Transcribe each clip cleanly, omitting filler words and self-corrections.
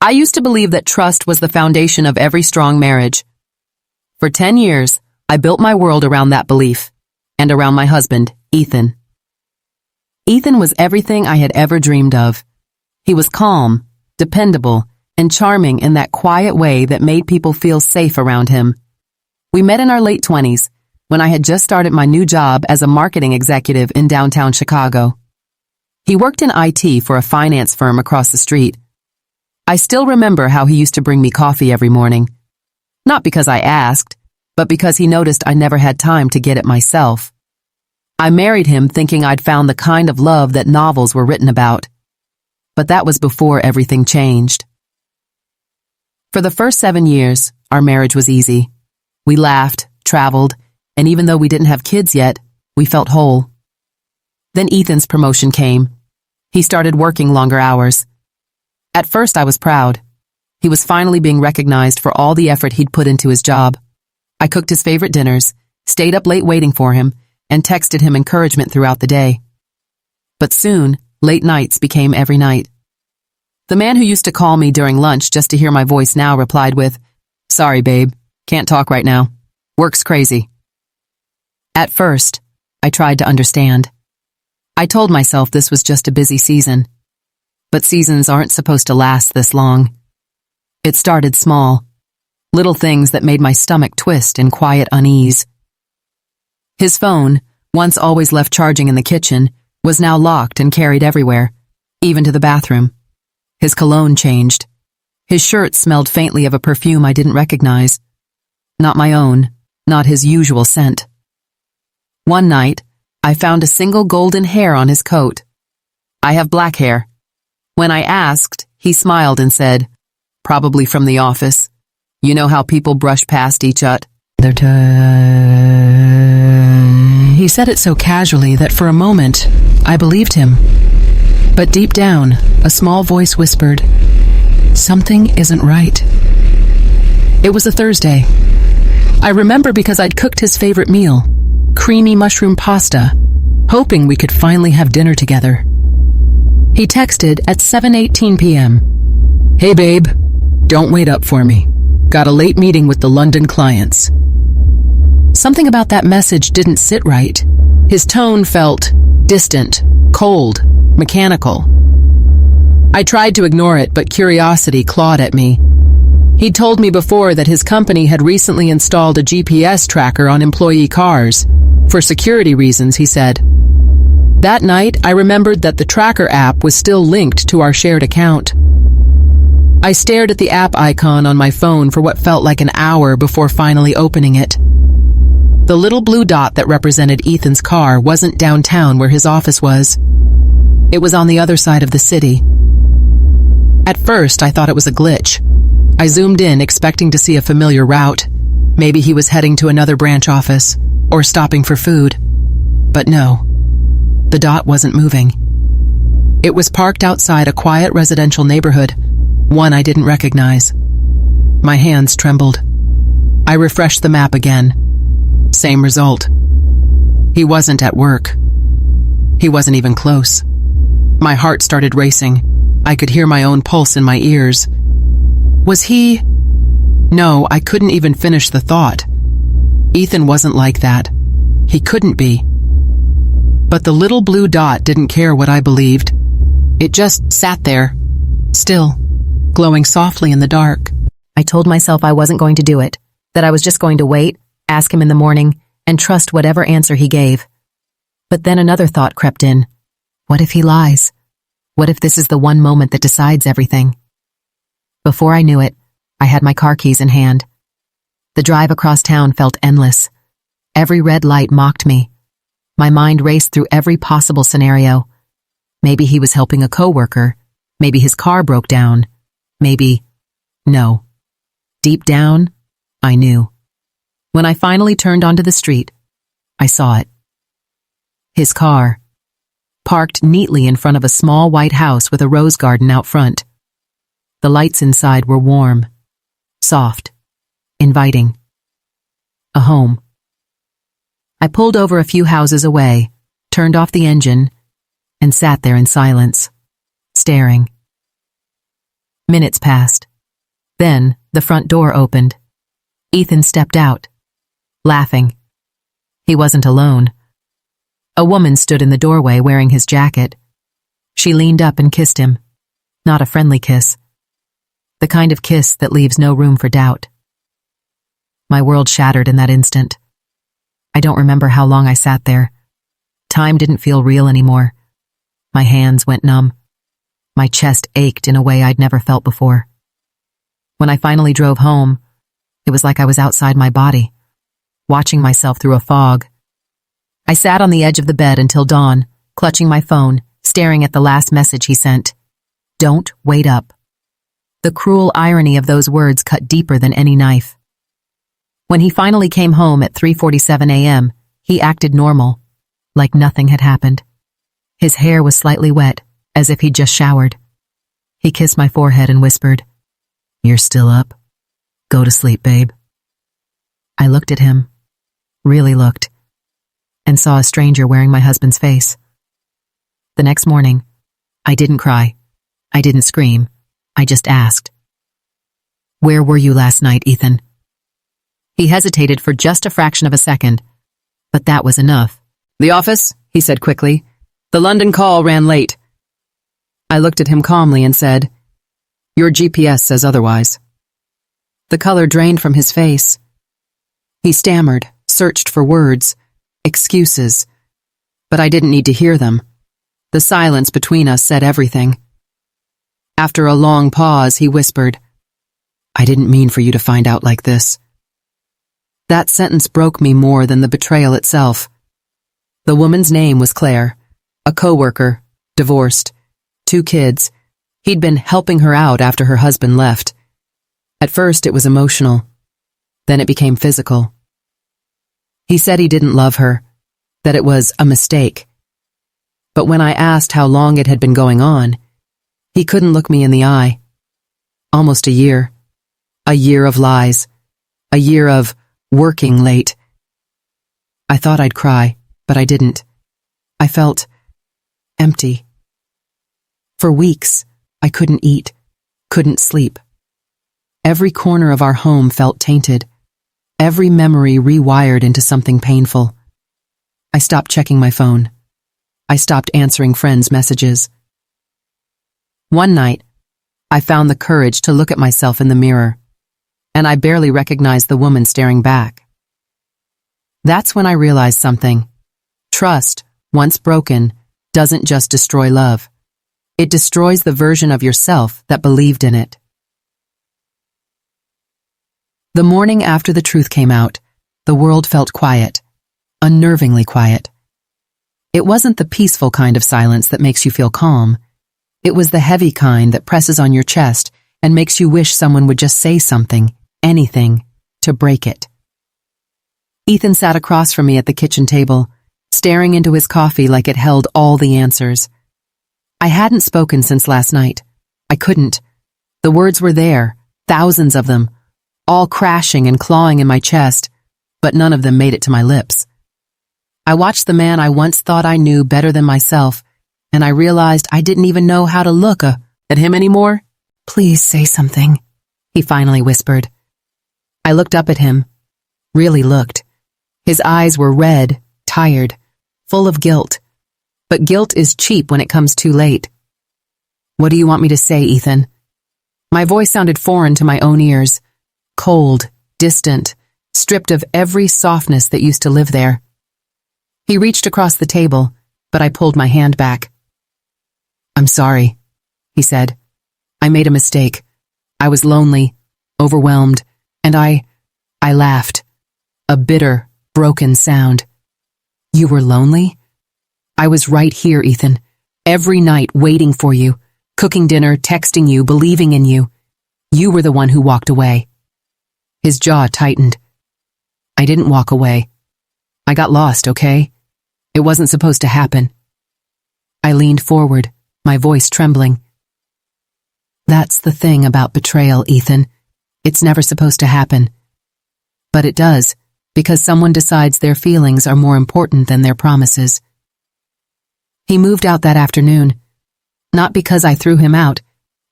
I used to believe that trust was the foundation of every strong marriage. For 10 years, I built my world around that belief, and around my husband, Ethan. Ethan was everything I had ever dreamed of. He was calm, dependable, and charming in that quiet way that made people feel safe around him. We met in our late 20s, when I had just started my new job as a marketing executive in downtown Chicago. He worked in IT for a finance firm across the street. I still remember how he used to bring me coffee every morning. Not because I asked, but because he noticed I never had time to get it myself. I married him thinking I'd found the kind of love that novels were written about. But that was before everything changed. For the first 7 years, our marriage was easy. We laughed, traveled, and even though we didn't have kids yet, we felt whole. Then Ethan's promotion came. He started working longer hours. At first, I was proud. He was finally being recognized for all the effort he'd put into his job. I cooked his favorite dinners, stayed up late waiting for him, and texted him encouragement throughout the day. But soon, late nights became every night. The man who used to call me during lunch just to hear my voice now replied with, "Sorry, babe, can't talk right now. Work's crazy." At first, I tried to understand. I told myself this was just a busy season. But seasons aren't supposed to last this long. It started small. Little things that made my stomach twist in quiet unease. His phone, once always left charging in the kitchen, was now locked and carried everywhere, even to the bathroom. His cologne changed. His shirt smelled faintly of a perfume I didn't recognize. Not my own, not his usual scent. One night, I found a single golden hair on his coat. I have black hair. When I asked, he smiled and said, "Probably from the office. You know how people brush past each other." He said it so casually that for a moment, I believed him. But deep down, a small voice whispered, "Something isn't right." It was a Thursday. I remember because I'd cooked his favorite meal, creamy mushroom pasta, hoping we could finally have dinner together. He texted at 7:18 p.m. "Hey babe, don't wait up for me. Got a late meeting with the London clients." Something about that message didn't sit right. His tone felt distant, cold, mechanical. I tried to ignore it, but curiosity clawed at me. He'd told me before that his company had recently installed a GPS tracker on employee cars. For security reasons, he said. That night, I remembered that the tracker app was still linked to our shared account. I stared at the app icon on my phone for what felt like an hour before finally opening it. The little blue dot that represented Ethan's car wasn't downtown where his office was. It was on the other side of the city. At first, I thought it was a glitch. I zoomed in, expecting to see a familiar route. Maybe he was heading to another branch office, or stopping for food. But no, the dot wasn't moving. It was parked outside a quiet residential neighborhood, one I didn't recognize. My hands trembled. I refreshed the map again. Same result. He wasn't at work. He wasn't even close. My heart started racing. I could hear my own pulse in my ears. Was he? No, I couldn't even finish the thought. Ethan wasn't like that. He couldn't be. But the little blue dot didn't care what I believed. It just sat there, still, glowing softly in the dark. I told myself I wasn't going to do it, that I was just going to wait, ask him in the morning, and trust whatever answer he gave. But then another thought crept in. What if he lies? What if this is the one moment that decides everything? Before I knew it, I had my car keys in hand. The drive across town felt endless. Every red light mocked me. My mind raced through every possible scenario. Maybe he was helping a coworker. Maybe his car broke down. Maybe... No. Deep down, I knew. When I finally turned onto the street, I saw it. His car, parked neatly in front of a small white house with a rose garden out front. The lights inside were warm, soft, inviting. A home. I pulled over a few houses away, turned off the engine, and sat there in silence, staring. Minutes passed. Then the front door opened. Ethan stepped out, laughing. He wasn't alone. A woman stood in the doorway wearing his jacket. She leaned up and kissed him. Not a friendly kiss. The kind of kiss that leaves no room for doubt. My world shattered in that instant. I don't remember how long I sat there. Time didn't feel real anymore. My hands went numb. My chest ached in a way I'd never felt before. When I finally drove home, it was like I was outside my body, watching myself through a fog. I sat on the edge of the bed until dawn, clutching my phone, staring at the last message he sent. Don't wait up. The cruel irony of those words cut deeper than any knife. When he finally came home at 3:47 a.m., he acted normal, like nothing had happened. His hair was slightly wet, as if he'd just showered. He kissed my forehead and whispered, "You're still up? Go to sleep, babe." I looked at him, really looked, and saw a stranger wearing my husband's face. The next morning, I didn't cry. I didn't scream. I just asked, "Where were you last night, Ethan?" He hesitated for just a fraction of a second, but that was enough. "The office," he said quickly. "The London call ran late." I looked at him calmly and said, "Your GPS says otherwise." The color drained from his face. He stammered, searched for words, excuses, but I didn't need to hear them. The silence between us said everything. After a long pause, he whispered, "I didn't mean for you to find out like this." That sentence broke me more than the betrayal itself. The woman's name was Claire, a coworker, divorced, 2 kids. He'd been helping her out after her husband left. At first it was emotional, then it became physical. He said he didn't love her, that it was a mistake. But when I asked how long it had been going on, he couldn't look me in the eye. Almost a year. A year of lies. A year of working late. I thought I'd cry, but I didn't. I felt empty. For weeks, I couldn't eat, couldn't sleep. Every corner of our home felt tainted. Every memory rewired into something painful. I stopped checking my phone. I stopped answering friends' messages. One night, I found the courage to look at myself in the mirror, and I barely recognized the woman staring back. That's when I realized something. Trust, once broken, doesn't just destroy love. It destroys the version of yourself that believed in it. The morning after the truth came out, the world felt quiet, unnervingly quiet. It wasn't the peaceful kind of silence that makes you feel calm. It was the heavy kind that presses on your chest and makes you wish someone would just say something, anything, to break it. Ethan sat across from me at the kitchen table, staring into his coffee like it held all the answers. I hadn't spoken since last night. I couldn't. The words were there, thousands of them, all crashing and clawing in my chest, but none of them made it to my lips. I watched the man I once thought I knew better than myself, and I realized I didn't even know how to look at him anymore. "Please say something," he finally whispered. I looked up at him, really looked. His eyes were red, tired, full of guilt. But guilt is cheap when it comes too late. "What do you want me to say, Ethan?" My voice sounded foreign to my own ears, cold, distant, stripped of every softness that used to live there. He reached across the table, but I pulled my hand back. "I'm sorry," he said. "I made a mistake. I was lonely, overwhelmed, and I laughed. A bitter, broken sound." "You were lonely?" "I was right here, Ethan. Every night waiting for you, cooking dinner, texting you, believing in you. You were the one who walked away." His jaw tightened. "I didn't walk away. I got lost, okay? It wasn't supposed to happen." I leaned forward, my voice trembling. "That's the thing about betrayal, Ethan. It's never supposed to happen. But it does, because someone decides their feelings are more important than their promises." He moved out that afternoon. Not because I threw him out.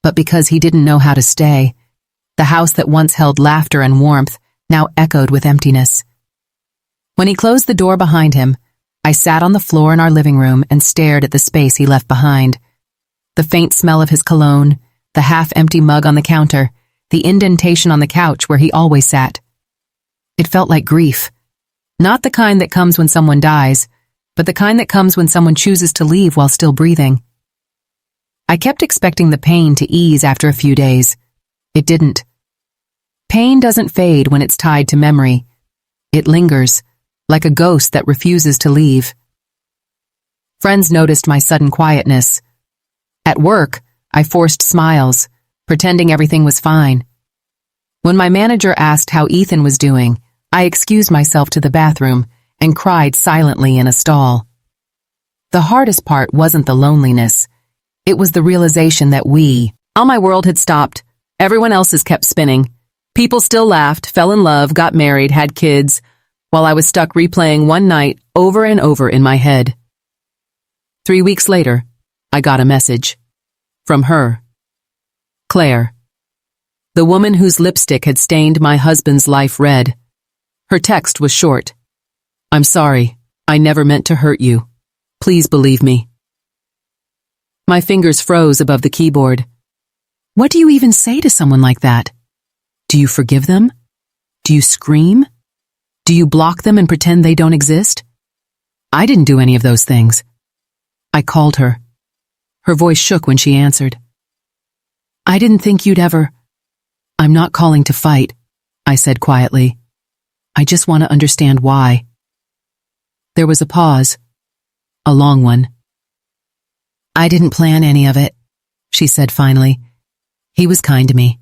but because he didn't know how to stay. The house that once held laughter and warmth now echoed with emptiness. When he closed the door behind him, I sat on the floor in our living room and stared at the space he left behind. The faint smell of his cologne, the half-empty mug on the counter, the indentation on the couch where he always sat. It felt like grief. Not the kind that comes when someone dies, but the kind that comes when someone chooses to leave while still breathing. I kept expecting the pain to ease after a few days. It didn't. Pain doesn't fade when it's tied to memory. It lingers, like a ghost that refuses to leave. Friends noticed my sudden quietness. At work, I forced smiles, pretending everything was fine. When my manager asked how Ethan was doing, I excused myself to the bathroom and cried silently in a stall. The hardest part wasn't the loneliness. It was the realization that all my world had stopped. Everyone else's kept spinning. People still laughed, fell in love, got married, had kids, while I was stuck replaying one night over and over in my head. 3 weeks later, I got a message. From her. Claire. The woman whose lipstick had stained my husband's life red. Her text was short. I'm sorry. I never meant to hurt you. Please believe me. My fingers froze above the keyboard. What do you even say to someone like that? Do you forgive them? Do you scream? Do you block them and pretend they don't exist? I didn't do any of those things. I called her. Her voice shook when she answered. I didn't think you'd ever... I'm not calling to fight, I said quietly. I just want to understand why. There was a pause. A long one. I didn't plan any of it, she said finally. He was kind to me.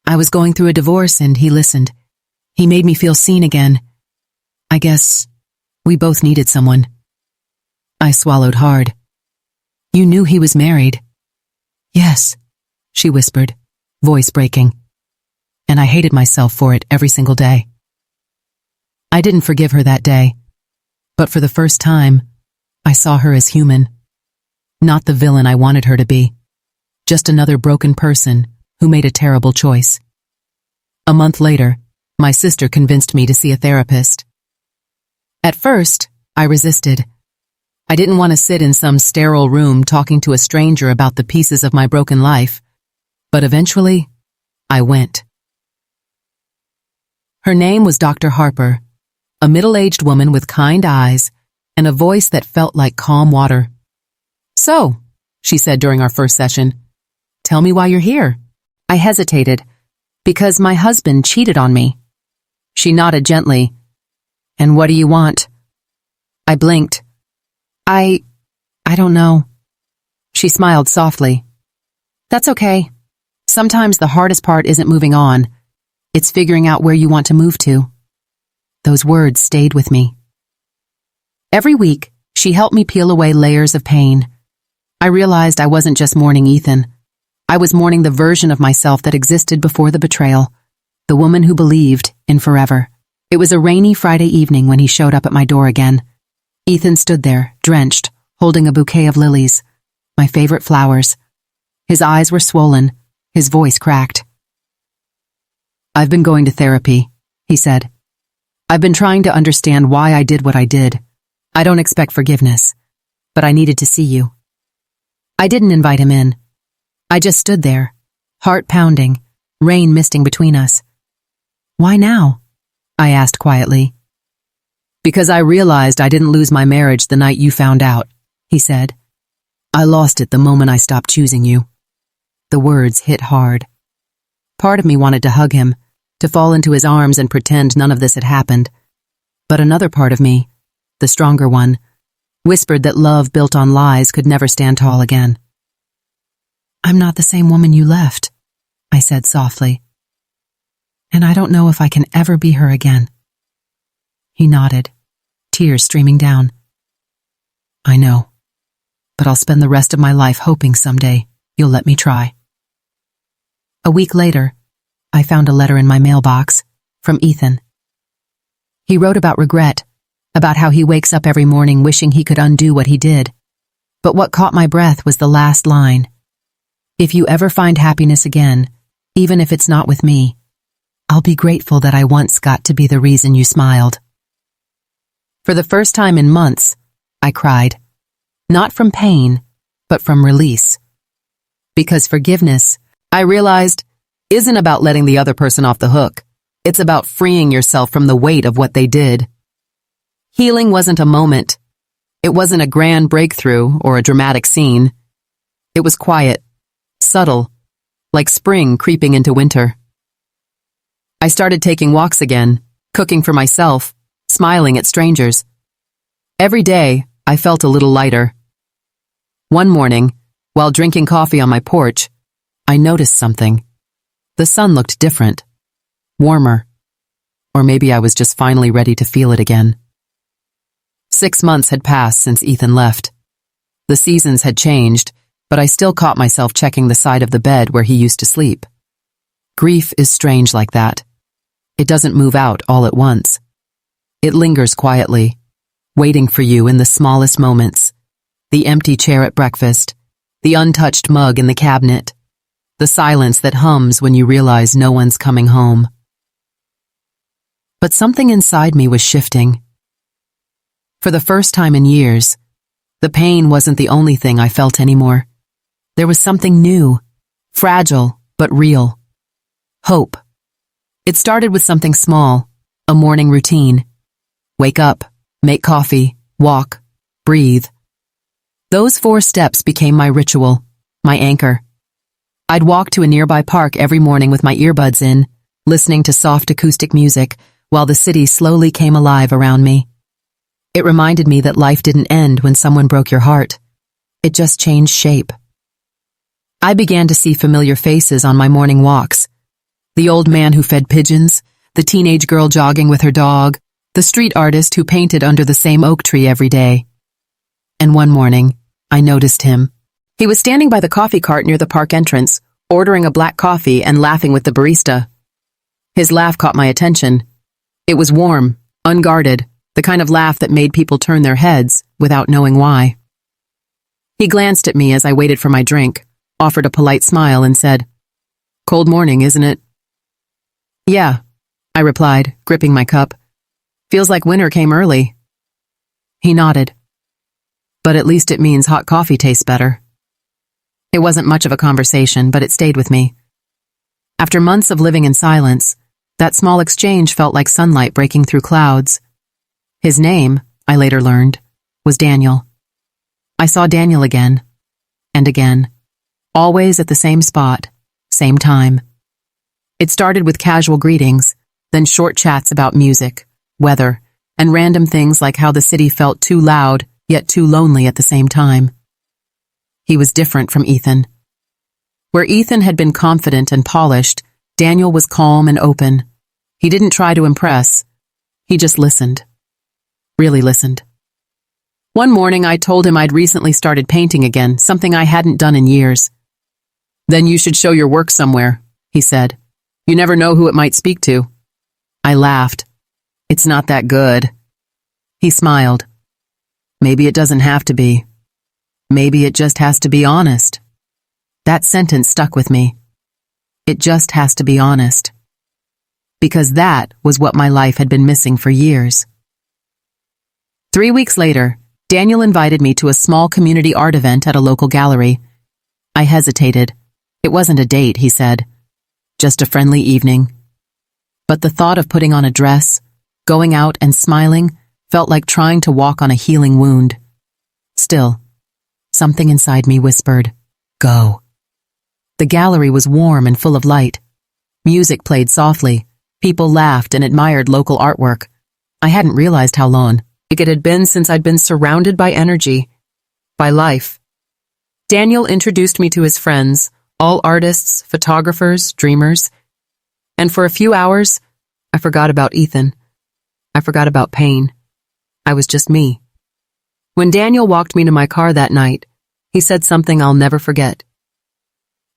I was going through a divorce and he listened. He made me feel seen again. I guess we both needed someone. I swallowed hard. You knew he was married. Yes, she whispered, voice breaking. And I hated myself for it every single day. I didn't forgive her that day, but for the first time, I saw her as human. Not the villain I wanted her to be. Just another broken person who made a terrible choice. A month later, my sister convinced me to see a therapist. At first, I resisted. I didn't want to sit in some sterile room talking to a stranger about the pieces of my broken life, but eventually, I went. Her name was Dr. Harper, a middle-aged woman with kind eyes and a voice that felt like calm water. So, she said during our first session, tell me why you're here. I hesitated, because my husband cheated on me. She nodded gently. And what do you want? I blinked. I don't know. She smiled softly. That's okay. Sometimes the hardest part isn't moving on. It's figuring out where you want to move to. Those words stayed with me. Every week, she helped me peel away layers of pain. I realized I wasn't just mourning Ethan. I was mourning the version of myself that existed before the betrayal, the woman who believed in forever. It was a rainy Friday evening when he showed up at my door again. Ethan stood there, drenched, holding a bouquet of lilies, my favorite flowers. His eyes were swollen, his voice cracked. I've been going to therapy, he said. I've been trying to understand why I did what I did. I don't expect forgiveness, but I needed to see you. I didn't invite him in. I just stood there, heart pounding, rain misting between us. Why now? I asked quietly. Because I realized I didn't lose my marriage the night you found out, he said. I lost it the moment I stopped choosing you. The words hit hard. Part of me wanted to hug him, to fall into his arms and pretend none of this had happened. But another part of me, the stronger one, whispered that love built on lies could never stand tall again. I'm not the same woman you left, I said softly. And I don't know if I can ever be her again. He nodded, tears streaming down. I know, but I'll spend the rest of my life hoping someday you'll let me try. A week later, I found a letter in my mailbox from Ethan. He wrote about regret, about how he wakes up every morning wishing he could undo what he did. But what caught my breath was the last line. If you ever find happiness again, even if it's not with me, I'll be grateful that I once got to be the reason you smiled." For the first time in months, I cried. Not from pain, but from release. Because forgiveness, I realized, isn't about letting the other person off the hook. It's about freeing yourself from the weight of what they did. Healing wasn't a moment. It wasn't a grand breakthrough or a dramatic scene. It was quiet, subtle, like spring creeping into winter. I started taking walks again, cooking for myself, smiling at strangers. Every day, I felt a little lighter. One morning, while drinking coffee on my porch, I noticed something. The sun looked different, warmer, or maybe I was just finally ready to feel it again. 6 months had passed since Ethan left. The seasons had changed, but I still caught myself checking the side of the bed where he used to sleep. Grief is strange like that. It doesn't move out all at once. It lingers quietly, waiting for you in the smallest moments. The empty chair at breakfast, the untouched mug in the cabinet, the silence that hums when you realize no one's coming home. But something inside me was shifting. For the first time in years, the pain wasn't the only thing I felt anymore. There was something new, fragile but real. Hope. It started with something small, a morning routine. Wake up, make coffee, walk, breathe. Those 4 steps became my ritual, my anchor. I'd walk to a nearby park every morning with my earbuds in, listening to soft acoustic music while the city slowly came alive around me. It reminded me that life didn't end when someone broke your heart. It just changed shape. I began to see familiar faces on my morning walks. The old man who fed pigeons, the teenage girl jogging with her dog, the street artist who painted under the same oak tree every day. And one morning, I noticed him. He was standing by the coffee cart near the park entrance, ordering a black coffee and laughing with the barista. His laugh caught my attention. It was warm, unguarded, the kind of laugh that made people turn their heads without knowing why. He glanced at me as I waited for my drink, offered a polite smile, and said, "Cold morning, isn't it?" "Yeah," I replied, gripping my cup. "Feels like winter came early." He nodded. "But at least it means hot coffee tastes better." It wasn't much of a conversation, but it stayed with me. After months of living in silence, that small exchange felt like sunlight breaking through clouds. His name, I later learned, was Daniel. I saw Daniel again, and again, always at the same spot, same time. It started with casual greetings, then short chats about music, weather, and random things like how the city felt too loud, yet too lonely at the same time. He was different from Ethan. Where Ethan had been confident and polished, Daniel was calm and open. He didn't try to impress. He just listened. Really listened. One morning, I told him I'd recently started painting again, something I hadn't done in years. "Then you should show your work somewhere," he said. "You never know who it might speak to." I laughed. "It's not that good." He smiled. "Maybe it doesn't have to be. Maybe it just has to be honest." That sentence stuck with me. It just has to be honest. Because that was what my life had been missing for years. 3 weeks later, Daniel invited me to a small community art event at a local gallery. I hesitated. It wasn't a date, he said. Just a friendly evening. But the thought of putting on a dress, going out and smiling, felt like trying to walk on a healing wound. Still, something inside me whispered, "Go." The gallery was warm and full of light. Music played softly. People laughed and admired local artwork. I hadn't realized how long it had been since I'd been surrounded by energy, by life. Daniel introduced me to his friends, all artists, photographers, dreamers. And for a few hours, I forgot about Ethan. I forgot about pain. I was just me. When Daniel walked me to my car that night, he said something I'll never forget.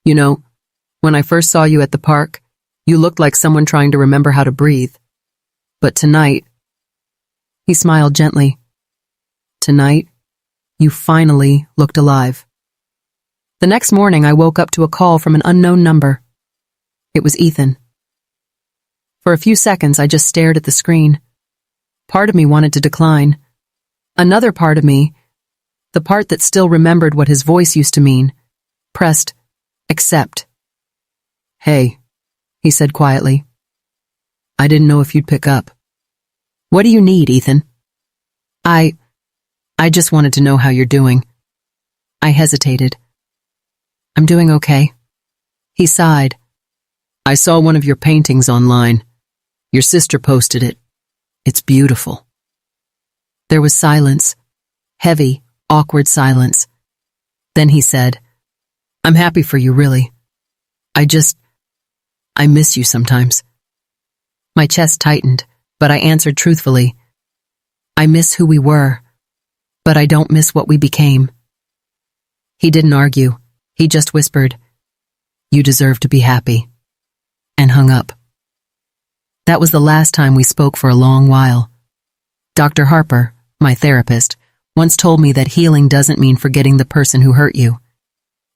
"You know, when I first saw you at the park, you looked like someone trying to remember how to breathe. But tonight," he smiled gently, "tonight, you finally looked alive." The next morning, I woke up to a call from an unknown number. It was Ethan. For a few seconds, I just stared at the screen. Part of me wanted to decline. Another part of me, the part that still remembered what his voice used to mean, pressed accept. "Hey," he said quietly. "I didn't know if you'd pick up." "What do you need, Ethan?" I just wanted to know how you're doing." I hesitated. "I'm doing okay." He sighed. "I saw one of your paintings online. Your sister posted it. It's beautiful." There was silence. Heavy, awkward silence. Then he said, "I'm happy for you, really. I miss you sometimes." My chest tightened, but I answered truthfully, "I miss who we were, but I don't miss what we became." He didn't argue. He just whispered, "You deserve to be happy," and hung up. That was the last time we spoke for a long while. Dr. Harper, my therapist, once told me that healing doesn't mean forgetting the person who hurt you.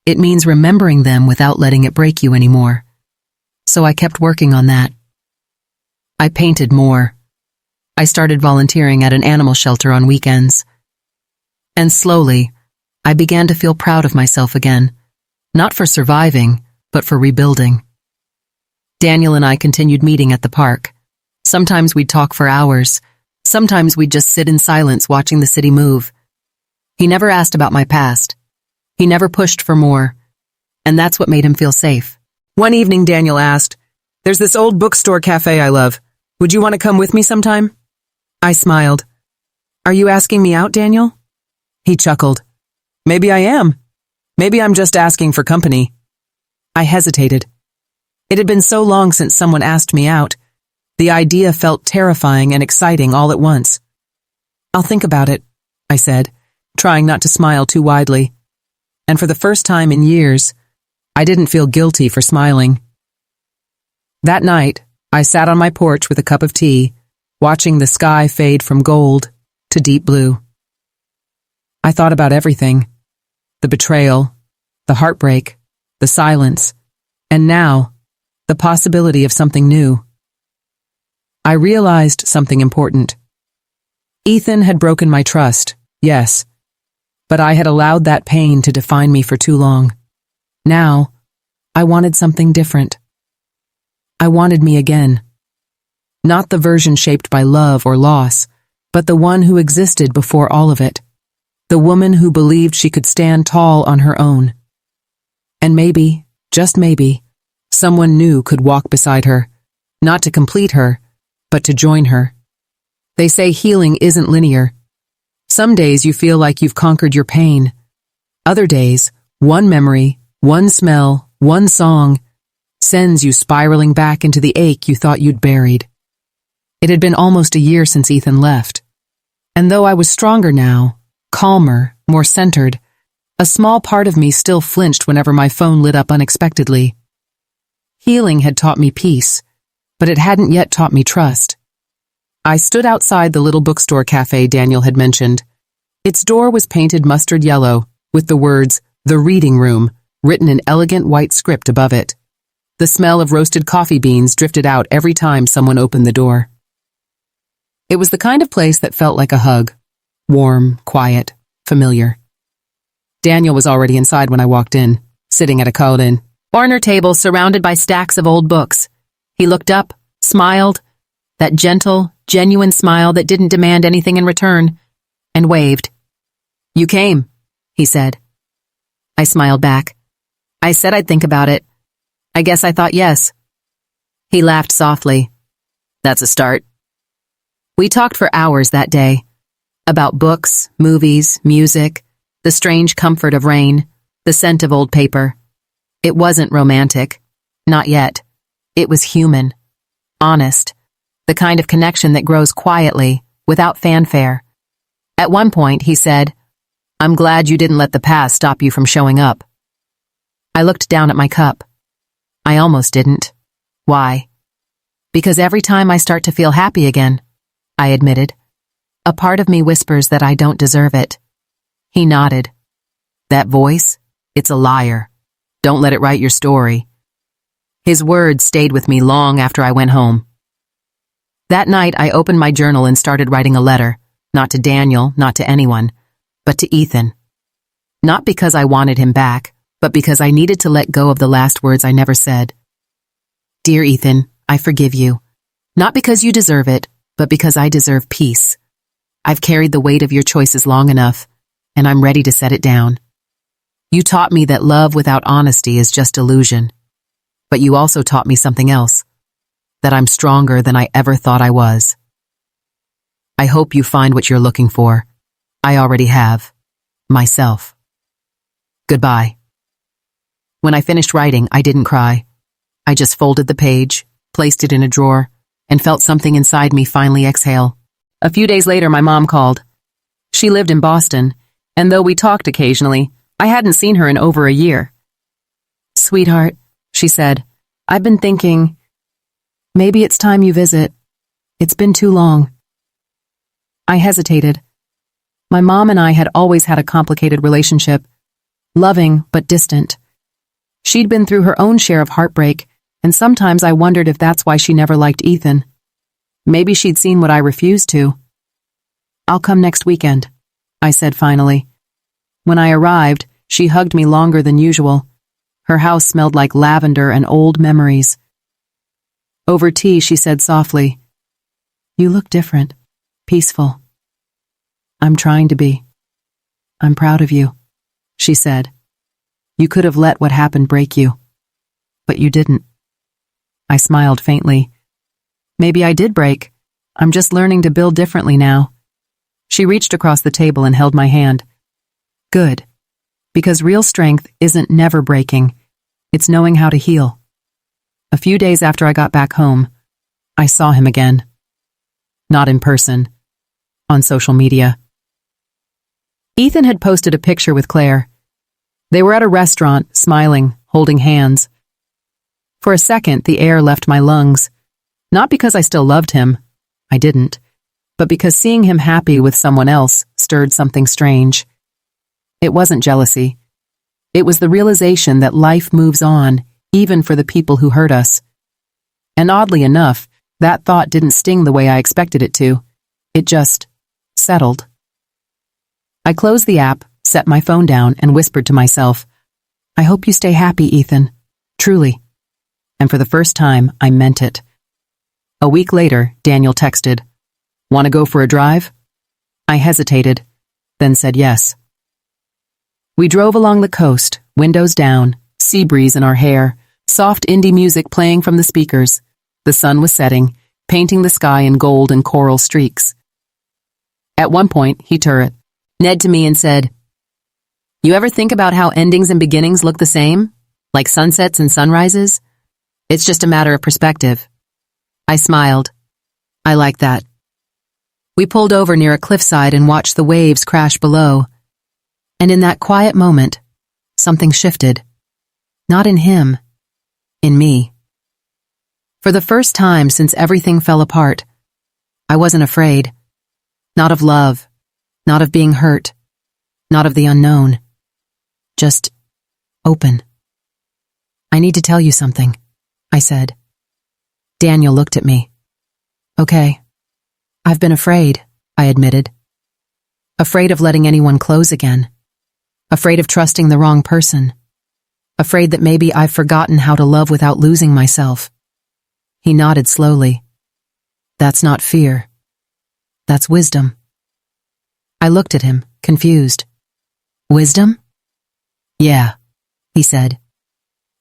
It means remembering them without letting it break you anymore. So I kept working on that. I painted more. I started volunteering at an animal shelter on weekends. And slowly, I began to feel proud of myself again, not for surviving, but for rebuilding. Daniel and I continued meeting at the park. Sometimes we'd talk for hours. Sometimes we'd just sit in silence watching the city move. He never asked about my past. He never pushed for more. And that's what made him feel safe. One evening, Daniel asked, "There's this old bookstore cafe I love. Would you want to come with me sometime?" I smiled. "Are you asking me out, Daniel?" He chuckled. "Maybe I am. Maybe I'm just asking for company." I hesitated. It had been so long since someone asked me out. The idea felt terrifying and exciting all at once. "I'll think about it," I said, trying not to smile too widely. And for the first time in years, I didn't feel guilty for smiling. That night, I sat on my porch with a cup of tea, watching the sky fade from gold to deep blue. I thought about everything: the betrayal, the heartbreak, the silence, and now, the possibility of something new. I realized something important. Ethan had broken my trust, yes, but I had allowed that pain to define me for too long. Now, I wanted something different. I wanted me again. Not the version shaped by love or loss, but the one who existed before all of it. The woman who believed she could stand tall on her own. And maybe, just maybe, someone new could walk beside her, not to complete her, but to join her. They say healing isn't linear. Some days you feel like you've conquered your pain. Other days, one memory, one smell, one song sends you spiraling back into the ache you thought you'd buried. It had been almost a year since Ethan left. And though I was stronger now, calmer, more centered, a small part of me still flinched whenever my phone lit up unexpectedly. Healing had taught me peace, but it hadn't yet taught me trust. I stood outside the little bookstore cafe Daniel had mentioned. Its door was painted mustard yellow, with the words, "The Reading Room," written in elegant white script above it. The smell of roasted coffee beans drifted out every time someone opened the door. It was the kind of place that felt like a hug. Warm, quiet, familiar. Daniel was already inside when I walked in, sitting at a corner table surrounded by stacks of old books. He looked up, smiled, that gentle, genuine smile that didn't demand anything in return, and waved. "You came," he said. I smiled back. "I said I'd think about it. I guess I thought yes." He laughed softly. "That's a start." We talked for hours that day, about books, movies, music, the strange comfort of rain, the scent of old paper. It wasn't romantic. Not yet. It was human. Honest. The kind of connection that grows quietly, without fanfare. At one point, he said, "I'm glad you didn't let the past stop you from showing up." I looked down at my cup. I almost didn't. Why? Because every time I start to feel happy again, I admitted, a part of me whispers that I don't deserve it. He nodded. "That voice? It's a liar. Don't let it write your story. His words stayed with me long after I went home. That night, I opened my journal and started writing a letter, not to Daniel, not to anyone, but to Ethan. Not because I wanted him back, but because I needed to let go of the last words I never said. Dear Ethan, I forgive you. Not because you deserve it, but because I deserve peace. I've carried the weight of your choices long enough, and I'm ready to set it down. You taught me that love without honesty is just illusion. But you also taught me something else, that I'm stronger than I ever thought I was. I hope you find what you're looking for. I already have. Myself. Goodbye. When I finished writing, I didn't cry. I just folded the page, placed it in a drawer, and felt something inside me finally exhale. A few days later, my mom called. She lived in Boston, and though we talked occasionally, I hadn't seen her in over a year. Sweetheart, she said, I've been thinking, maybe it's time you visit. It's been too long. I hesitated. My mom and I had always had a complicated relationship, loving but distant. She'd been through her own share of heartbreak, and sometimes I wondered if that's why she never liked Ethan. Maybe she'd seen what I refused to. I'll come next weekend, I said finally. When I arrived, she hugged me longer than usual. Her house smelled like lavender and old memories. Over tea, she said softly, You look different, peaceful. I'm trying to be. I'm proud of you, she said. You could have let what happened break you, but you didn't. I smiled faintly. Maybe I did break. I'm just learning to build differently now. She reached across the table and held my hand. Good, because real strength isn't never breaking. It's knowing how to heal. A few days after I got back home, I saw him again. Not in person, on social media. Ethan had posted a picture with Claire. They were at a restaurant, smiling, holding hands. For a second, the air left my lungs. Not because I still loved him. I didn't. But because seeing him happy with someone else stirred something strange. It wasn't jealousy. It was the realization that life moves on, even for the people who hurt us. And oddly enough, that thought didn't sting the way I expected it to. It just settled. I closed the app, set my phone down, and whispered to myself, I hope you stay happy, Ethan. Truly. And for the first time, I meant it. A week later, Daniel texted, Want to go for a drive? I hesitated, then said yes. We drove along the coast, windows down, sea breeze in our hair, soft indie music playing from the speakers. The sun was setting, painting the sky in gold and coral streaks. At one point, he turned Ned to me and said, You ever think about how endings and beginnings look the same? Like sunsets and sunrises? It's just a matter of perspective. I smiled. I like that. We pulled over near a cliffside and watched the waves crash below. And in that quiet moment, something shifted. Not in him, in me. For the first time since everything fell apart, I wasn't afraid. Not of love, not of being hurt, not of the unknown. Just open. I need to tell you something, I said. Daniel looked at me. Okay. I've been afraid, I admitted. Afraid of letting anyone close again. Afraid of trusting the wrong person. Afraid that maybe I've forgotten how to love without losing myself. He nodded slowly. That's not fear. That's wisdom. I looked at him, confused. Wisdom? Yeah, he said.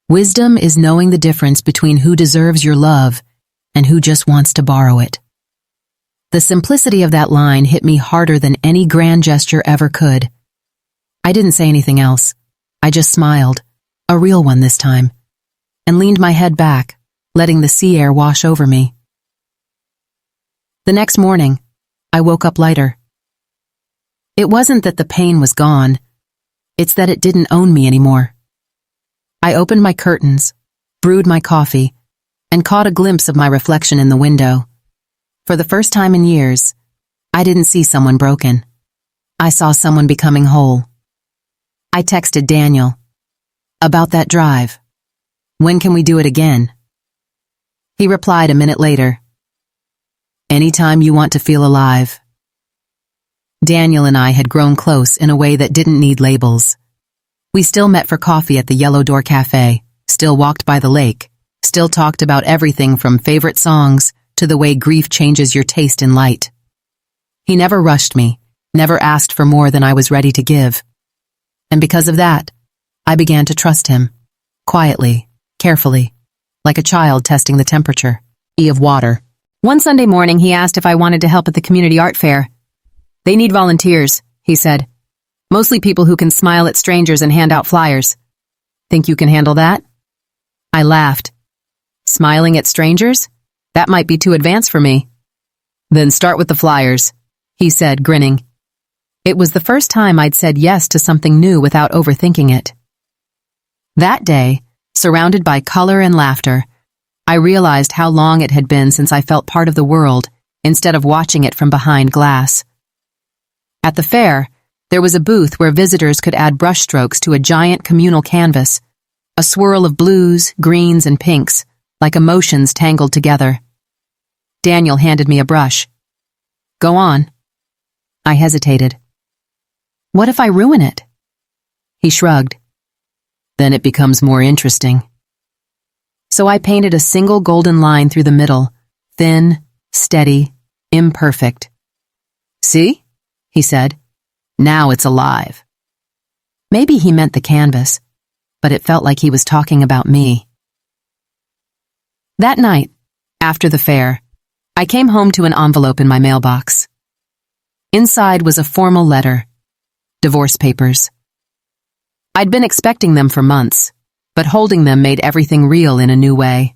Wisdom is knowing the difference between who deserves your love and who just wants to borrow it. The simplicity of that line hit me harder than any grand gesture ever could. I didn't say anything else. I just smiled, a real one this time, and leaned my head back, letting the sea air wash over me. The next morning, I woke up lighter. It wasn't that the pain was gone. It's that it didn't own me anymore. I opened my curtains, brewed my coffee, and caught a glimpse of my reflection in the window. For the first time in years, I didn't see someone broken. I saw someone becoming whole. I texted Daniel. About that drive. When can we do it again? He replied a minute later. Anytime you want to feel alive. Daniel and I had grown close in a way that didn't need labels. We still met for coffee at the Yellow Door Cafe, still walked by the lake, still talked about everything from favorite songs to the way grief changes your taste in light. He never rushed me, never asked for more than I was ready to give. And because of that, I began to trust him, quietly, carefully, like a child testing the temperature of water. One Sunday morning, he asked if I wanted to help at the community art fair. They need volunteers, he said. Mostly people who can smile at strangers and hand out flyers. Think you can handle that? I laughed. Smiling at strangers? That might be too advanced for me. Then start with the flyers, he said, grinning. It was the first time I'd said yes to something new without overthinking it. That day, surrounded by color and laughter, I realized how long it had been since I felt part of the world instead of watching it from behind glass. At the fair, there was a booth where visitors could add brushstrokes to a giant communal canvas, a swirl of blues, greens, and pinks, like emotions tangled together. Daniel handed me a brush. Go on. I hesitated. What if I ruin it? He shrugged. Then it becomes more interesting. So I painted a single golden line through the middle, thin, steady, imperfect. See? He said. Now it's alive. Maybe he meant the canvas, but it felt like he was talking about me. That night, after the fair, I came home to an envelope in my mailbox. Inside was a formal letter. Divorce papers. I'd been expecting them for months, but holding them made everything real in a new way.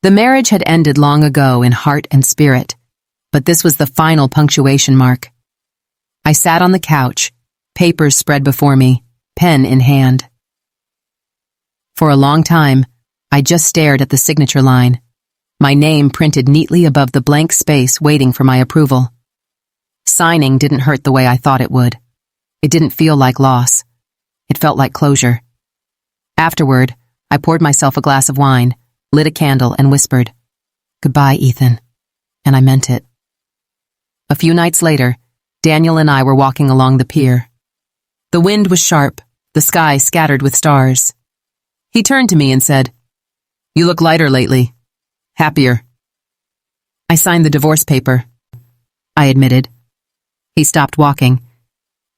The marriage had ended long ago in heart and spirit, but this was the final punctuation mark. I sat on the couch, papers spread before me, pen in hand. For a long time, I just stared at the signature line, my name printed neatly above the blank space waiting for my approval. Signing didn't hurt the way I thought it would. It didn't feel like loss. It felt like closure. Afterward, I poured myself a glass of wine, lit a candle, and whispered, "Goodbye, Ethan." And I meant it. A few nights later, Daniel and I were walking along the pier. The wind was sharp, the sky scattered with stars. He turned to me and said, "You look lighter lately. Happier." I signed the divorce paper, I admitted. He stopped walking.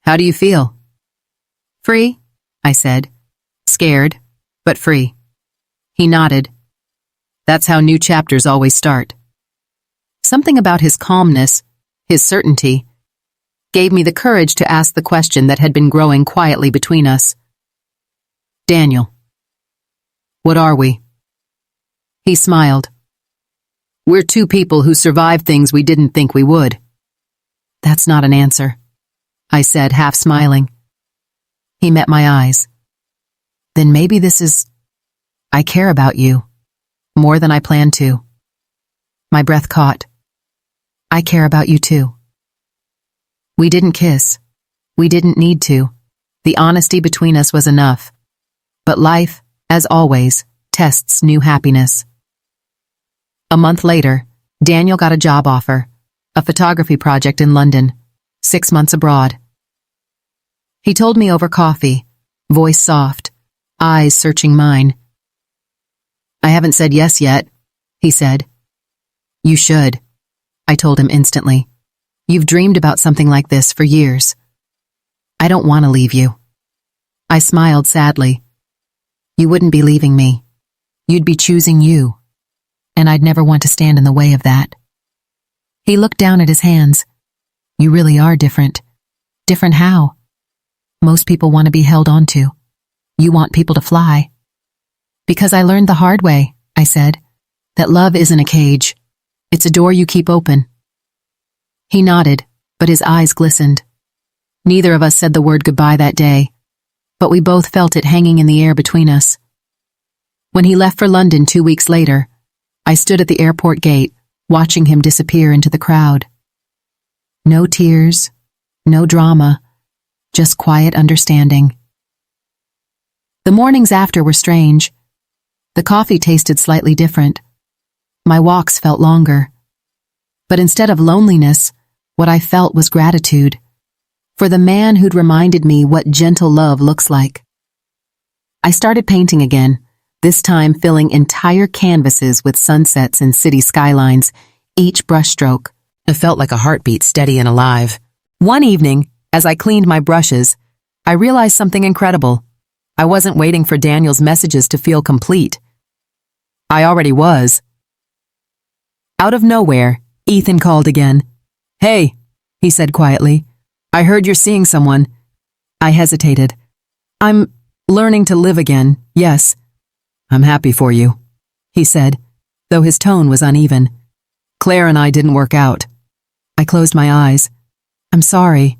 "How do you feel?" "Free," I said. "Scared, but free." He nodded. That's how new chapters always start. Something about his calmness, his certainty, gave me the courage to ask the question that had been growing quietly between us. "Daniel, what are we?" He smiled. "We're two people who survived things we didn't think we would." That's not an answer, I said, half smiling. He met my eyes. Then maybe this is... I care about you, more than I planned to. My breath caught. I care about you too. We didn't kiss. We didn't need to. The honesty between us was enough. But life, as always, tests new happiness. A month later, Daniel got a job offer, a photography project in London, 6 months abroad. He told me over coffee, voice soft, eyes searching mine. "I haven't said yes yet," he said. "You should," I told him instantly. "You've dreamed about something like this for years." "I don't want to leave you." I smiled sadly. "You wouldn't be leaving me. You'd be choosing you. And I'd never want to stand in the way of that." He looked down at his hands. "You really are different." "Different how?" "Most people want to be held onto. You want people to fly." "Because I learned the hard way," I said, "that love isn't a cage. It's a door you keep open." He nodded, but his eyes glistened. Neither of us said the word goodbye that day, but we both felt it hanging in the air between us. When he left for London 2 weeks later, I stood at the airport gate, watching him disappear into the crowd. No tears, no drama, just quiet understanding. The mornings after were strange. The coffee tasted slightly different. My walks felt longer. But instead of loneliness, what I felt was gratitude for the man who'd reminded me what gentle love looks like. I started painting again, this time filling entire canvases with sunsets and city skylines, each brushstroke. It felt like a heartbeat, steady and alive. One evening, as I cleaned my brushes, I realized something incredible. I wasn't waiting for Daniel's messages to feel complete. I already was. Out of nowhere, Ethan called again. "Hey," he said quietly. "I heard you're seeing someone." I hesitated. "I'm learning to live again, yes." "I'm happy for you," he said, though his tone was uneven. "Claire and I didn't work out." I closed my eyes. "I'm sorry."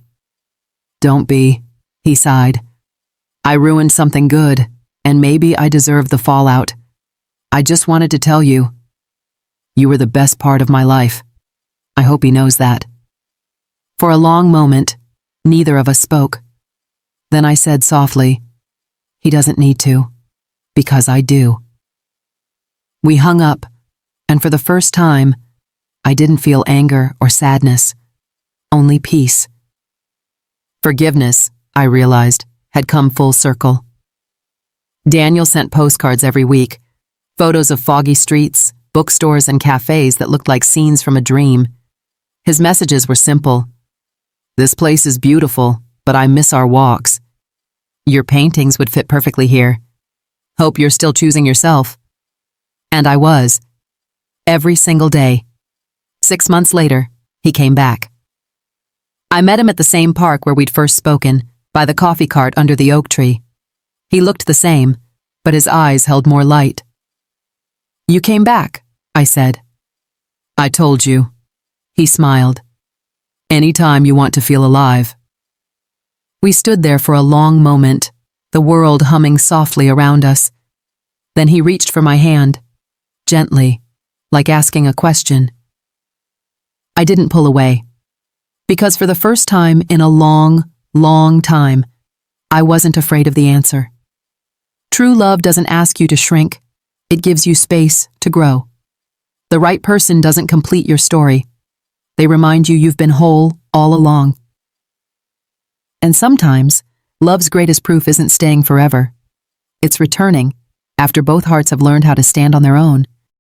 "Don't be," he sighed. "I ruined something good, and maybe I deserve the fallout. I just wanted to tell you, you were the best part of my life. I hope he knows that." For a long moment, neither of us spoke. Then I said softly, "He doesn't need to, because I do." We hung up, and for the first time, I didn't feel anger or sadness, only peace. Forgiveness, I realized, had come full circle. Daniel sent postcards every week, photos of foggy streets, bookstores, and cafes that looked like scenes from a dream. His messages were simple. "This place is beautiful, but I miss our walks. Your paintings would fit perfectly here. Hope you're still choosing yourself." And I was. Every single day. 6 months later, he came back. I met him at the same park where we'd first spoken, by the coffee cart under the oak tree. He looked the same, but his eyes held more light. "You came back," I said. "I told you." He smiled. "Anytime you want to feel alive." We stood there for a long moment, the world humming softly around us. Then he reached for my hand, gently, like asking a question. I didn't pull away, because for the first time in a long, long time, I wasn't afraid of the answer. True love doesn't ask you to shrink. It gives you space to grow. The right person doesn't complete your story. They remind you you've been whole all along. And sometimes, love's greatest proof isn't staying forever. It's returning, after both hearts have learned how to stand on their own.